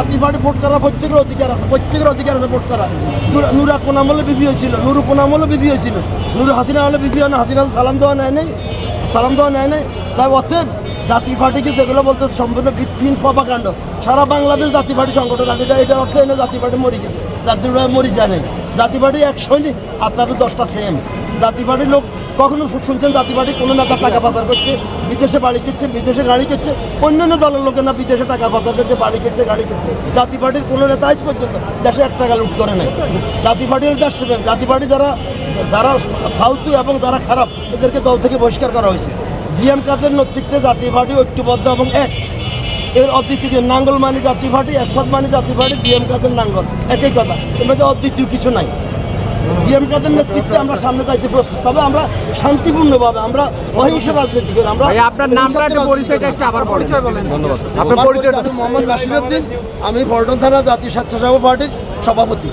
জাতীয় party vote করার প্রত্যেকের অধিকার আছে ভোট করা। নুরা কোন আমলে বিপি হয়েছিল, নুরু কোন আমলে বিপি হয়েছিল, নুরু হাসিনা আমলে বিপি হয় না, হাসিনা সালাম দেওয়া নেয় নেই। তাই অতএব জাতীয় পার্টিকে যেগুলো বলতে সম্পূর্ণ ভিত্তিহীন প্রপাগান্ড। সারা বাংলাদেশ জাতীয় পার্টি সংগঠন আছে, এটার অর্থ এনে জাতীয় পার্টি মরে গেছে, জাতীয় পার্টি মরে যায় নাই। জাতীয় পার্টি এক সৈনিক আর তাদের 10টা সেম। জাতীয় পার্টির লোক কখনো শুনছেন জাতীয় পার্টি কোনো নেতা টাকা পাচার করছে, বিদেশে বাড়ি কিনছে, বিদেশে গাড়ি কিনছে? অন্যান্য দলের লোকের না বিদেশে টাকা পাচার করছে, বাড়ি কিনছে, গাড়ি কিনছে। জাতীয় পার্টির কোনো নেতা আজ পর্যন্ত দেশে 1 টাকা লুট করে নাই। জাতীয় পার্টির দেশপ্রেম, জাতীয় পার্টি যারা ফালতু এবং যারা খারাপ এদেরকে দল থেকে বহিষ্কার করা হয়েছে। জিএম কাদের নেতৃত্বে জাতীয় পার্টি ঐক্যবদ্ধ এবং এক। এর অদ্বিতীয় নাঙ্গল মানে জাতীয় পার্টি, এরশাদ মানে জাতীয় পার্টি, জিএম কাদের নাঙ্গল একই কথা। এর মধ্যে অদ্বিতীয় কিছু নাই। জিএম কাদের নেতৃত্বে আমরা সামনে যাইতে প্রস্তুত, তবে আমরা শান্তিপূর্ণভাবে, আমরা অহিংস রাজনীতি করি। আমরা আপনার নামটা একটু পরিচয়টা একটু আবার পরিচয় বলেন। ধন্যবাদ। আমি মোহাম্মদ নাসিরউদ্দিন, আমি পল্টন থানা জাতীয় স্বেচ্ছাসেবক পার্টির সভাপতি।